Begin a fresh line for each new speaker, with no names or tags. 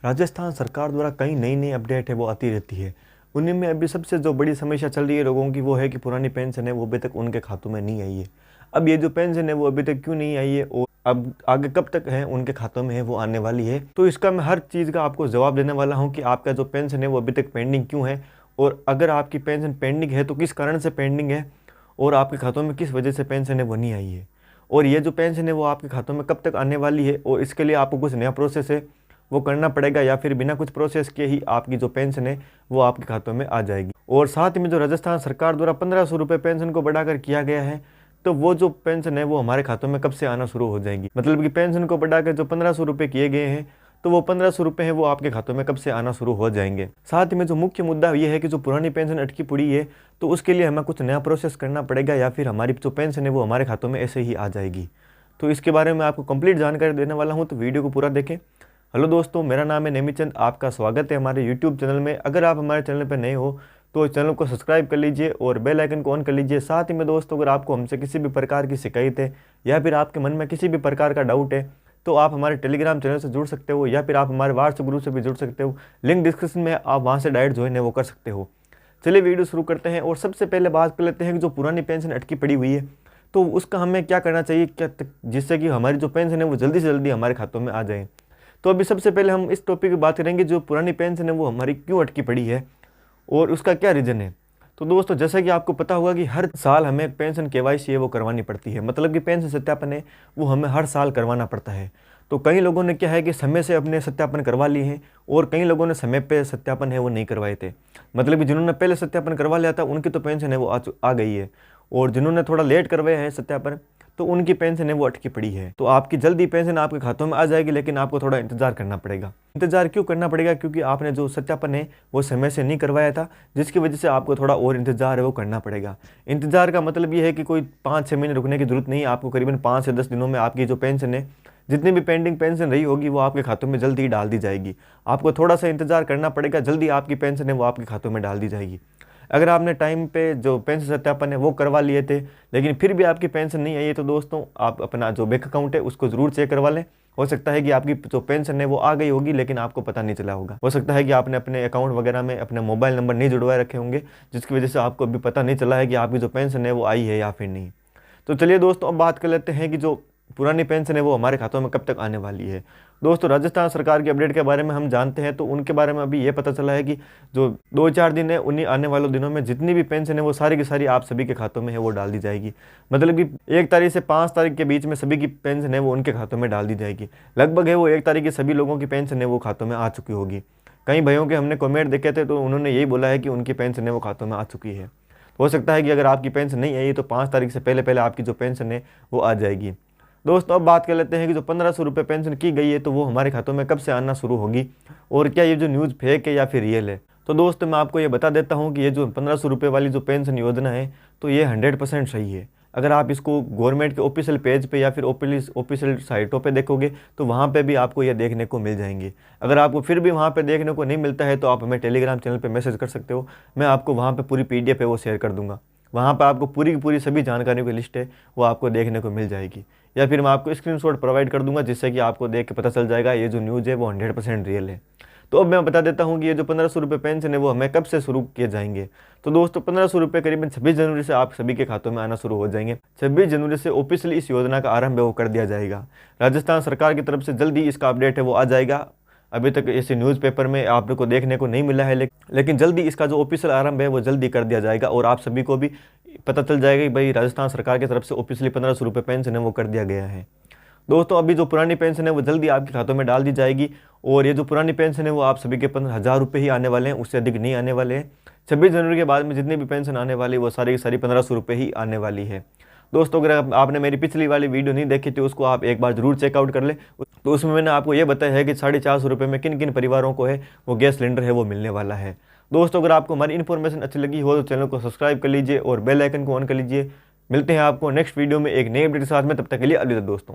राजस्थान सरकार द्वारा कई नई अपडेट है वो आती रहती है। उन्हीं में अभी सबसे जो बड़ी समस्या चल रही है लोगों की वो है कि पुरानी पेंशन है वो अभी तक उनके खातों में नहीं आई है। अब ये जो पेंशन है वो अभी तक क्यों नहीं आई है और अब आगे कब तक है उनके खातों में है वो आने वाली है, तो इसका मैं हर चीज़ का आपको जवाब देने वाला हूँ कि आपका जो पेंशन है वो अभी तक पेंडिंग क्यों है, और अगर आपकी पेंशन पेंडिंग है तो किस कारण से पेंडिंग है, और आपके खातों में किस वजह से पेंशन है वो नहीं आई है, और ये जो पेंशन है वो आपके खातों में कब तक आने वाली है, और इसके लिए आपको कुछ नया प्रोसेस है वो करना पड़ेगा या फिर बिना कुछ प्रोसेस के ही आपकी जो पेंशन है वो आपके खातों में आ जाएगी। और साथ में जो राजस्थान सरकार द्वारा 1500 रुपये पेंशन को बढ़ाकर किया गया है, तो वो जो पेंशन है वो हमारे खातों में कब से आना शुरू हो जाएगी। मतलब कि पेंशन को बढ़ाकर जो 1500 रुपये किए गए हैं, तो वो 1500 रुपये हैं वो आपके खातों में कब से आना शुरू हो जाएंगे। साथ में जो मुख्य मुद्दा ये है कि जो पुरानी पेंशन अटकी पड़ी है, तो उसके लिए हमें कुछ नया प्रोसेस करना पड़ेगा या फिर हमारी जो पेंशन है वो हमारे खातों में ऐसे ही आ जाएगी। तो इसके बारे में आपको कंप्लीट जानकारी देने वाला हूँ, तो वीडियो को पूरा देखें। हेलो दोस्तों, मेरा नाम है नेमीचंद, आपका स्वागत है हमारे यूट्यूब चैनल में। अगर आप हमारे चैनल पर नए हो तो चैनल को सब्सक्राइब कर लीजिए और बेल आइकन को ऑन कर लीजिए। साथ ही में दोस्तों, अगर आपको हमसे किसी भी प्रकार की शिकायत है या फिर आपके मन में किसी भी प्रकार का डाउट है, तो आप हमारे टेलीग्राम चैनल से जुड़ सकते हो या फिर आप हमारे व्हाट्सएप ग्रुप से भी जुड़ सकते हो। लिंक डिस्क्रिप्शन में, आप वहाँ से डायरेक्ट ज्वाइन है वो कर सकते हो। चलिए वीडियो शुरू करते हैं। और सबसे पहले बात कर लेते हैं कि जो पुरानी पेंशन अटकी पड़ी हुई है, तो उसका हमें क्या करना चाहिए, क्या जिससे कि हमारी जो पेंशन है वो जल्दी से जल्दी हमारे खातों में आ जाए। तो अभी सबसे पहले हम इस टॉपिक की बात करेंगे, जो पुरानी पेंशन है वो हमारी क्यों अटकी पड़ी है और उसका क्या रीज़न है। तो दोस्तों, जैसा कि आपको पता होगा कि हर साल हमें पेंशन केवाईसी है वो करवानी पड़ती है। मतलब कि पेंशन सत्यापन है वो हमें हर साल करवाना पड़ता है। तो कई लोगों ने क्या है कि समय से अपने सत्यापन करवा लिए हैं और कई लोगों ने समय पे सत्यापन है वो नहीं करवाए थे। मतलब कि जिन्होंने पहले सत्यापन करवा लिया था उनकी तो पेंशन है वो आ गई है, और जिन्होंने थोड़ा लेट करवाया है सत्यापन, तो उनकी पेंशन है वो अटकी पड़ी है। तो आपकी जल्दी पेंशन आपके खातों में आ जाएगी, लेकिन आपको थोड़ा इंतजार करना पड़ेगा। इंतजार क्यों करना पड़ेगा? क्योंकि आपने जो सत्यापन है वो समय से नहीं करवाया था, जिसकी वजह से आपको थोड़ा और इंतजार है वो करना पड़ेगा। इंतजार का मतलब ये है कि कोई 5-6 महीने रुकने की जरूरत नहीं है। आपको करीबन 5 से 10 दिनों में आपकी जो पेंशन है, जितनी भी पेंडिंग पेंशन रही होगी, वो आपके खातों में जल्दी डाल दी जाएगी। आपको थोड़ा सा इंतजार करना पड़ेगा, जल्दी आपकी पेंशन है वो आपके खातों में डाल दी जाएगी। अगर आपने टाइम पे जो पेंशन सत्यापन है वो करवा लिए थे लेकिन फिर भी आपकी पेंशन नहीं आई है, तो दोस्तों आप अपना जो बैंक अकाउंट है उसको ज़रूर चेक करवा लें। हो सकता है कि आपकी जो पेंशन है वो आ गई होगी लेकिन आपको पता नहीं चला होगा। हो सकता है कि आपने अपने अकाउंट वगैरह में अपने मोबाइल नंबर नहीं जुड़वाए रखे होंगे, जिसकी वजह से आपको अभी पता नहीं चला है कि आपकी जो पेंशन है वो आई है या फिर नहीं। तो चलिए दोस्तों, अब बात कर लेते हैं कि जो पुरानी पेंशन है वो हमारे खातों में कब तक आने वाली है। दोस्तों, राजस्थान सरकार की अपडेट के बारे में हम जानते हैं, तो उनके बारे में अभी ये पता चला है कि जो 2-4 दिन है, उन्हीं आने वाले दिनों में जितनी भी पेंशन है वो सारी की सारी आप सभी के खातों में है वो डाल दी जाएगी। मतलब कि 1 तारीख से 5 तारीख के बीच में सभी की पेंशन है वो उनके खातों में डाल दी जाएगी। लगभग है वो 1 तारीख के सभी लोगों की पेंशन है वो खातों में आ चुकी होगी। कई भाइयों के हमने कमेंट देखे थे तो उन्होंने यही बोला है कि उनकी पेंशन है वो खातों में आ चुकी है। हो सकता है कि अगर आपकी पेंशन नहीं आई तो 5 तारीख से पहले पहले आपकी जो पेंशन है वो आ जाएगी। दोस्तों, अब बात कर लेते हैं कि जो 1500 रुपये पेंशन की गई है, तो वो हमारे खातों में कब से आना शुरू होगी और क्या ये जो न्यूज़ फेक है या फिर रियल है। तो दोस्तों, मैं आपको ये बता देता हूँ कि ये जो 1500 रुपये वाली जो पेंशन योजना है, तो ये 100% सही है। अगर आप इसको गवर्नमेंट के ऑफिशियल पेज पे या फिर ऑफिशियल साइटों पे देखोगे तो वहाँ पे भी आपको ये देखने को मिल जाएंगे। अगर आपको फिर भी वहाँ पे देखने को नहीं मिलता है तो आप हमें टेलीग्राम चैनल पे मैसेज कर सकते हो। मैं आपको वहाँ पे पूरी PDF है वो शेयर कर दूँगा। वहाँ पे आपको पूरी की पूरी सभी जानकारियों की लिस्ट है वो आपको देखने को मिल जाएगी, या फिर मैं आपको स्क्रीनशॉट प्रोवाइड कर दूंगा, जिससे कि आपको देख के पता चल जाएगा ये जो न्यूज़ है वो 100% रियल है। तो अब मैं बता देता हूँ कि ये जो 1500 रुपये पेंशन है वो हमें कब से शुरू किए जाएंगे। तो दोस्तों, 1500 रुपये करीबन 26 जनवरी से आप सभी के खातों में आना शुरू हो जाएंगे। 26 जनवरी से ऑफिशियली इस योजना का आरंभ है वो कर दिया जाएगा। राजस्थान सरकार की तरफ से जल्दी इसका अपडेट है वो आ जाएगा। अभी तक ऐसे न्यूज़पेपर में आप लोग को देखने को नहीं मिला है, लेकिन जल्दी इसका जो ऑफिशियल आरंभ है वो जल्दी कर दिया जाएगा और आप सभी को भी पता चल जाएगा कि भाई राजस्थान सरकार की तरफ से ऑफिशियली 1500 रुपये पेंशन है वो कर दिया गया है। दोस्तों, अभी जो पुरानी पेंशन है वो जल्दी आपके खातों में डाल दी जाएगी, और ये जो पुरानी पेंशन है वो आप सभी के 15,000 रुपये ही आने वाले हैं, उससे अधिक नहीं आने वाले हैं। 26 जनवरी के बाद में जितनी भी पेंशन आने वाली है वो सारी की सारी 1500 रुपये ही आने वाली है। दोस्तों, अगर आपने मेरी पिछली वाली वीडियो नहीं देखी थी उसको आप एक बार जरूर चेकआउट कर लें। तो उसमें मैंने आपको ये बताया है कि 450 रुपये में किन किन परिवारों को है वो गैस सिलेंडर है वो मिलने वाला है। दोस्तों, अगर आपको हमारी इन्फॉर्मेशन अच्छी लगी हो तो चैनल को सब्सक्राइब कर लीजिए और बेल आइकन को ऑन कर लीजिए। मिलते हैं आपको नेक्स्ट वीडियो में एक नई अपडेट के साथ में, तब तक के लिए अलविदा दोस्तों।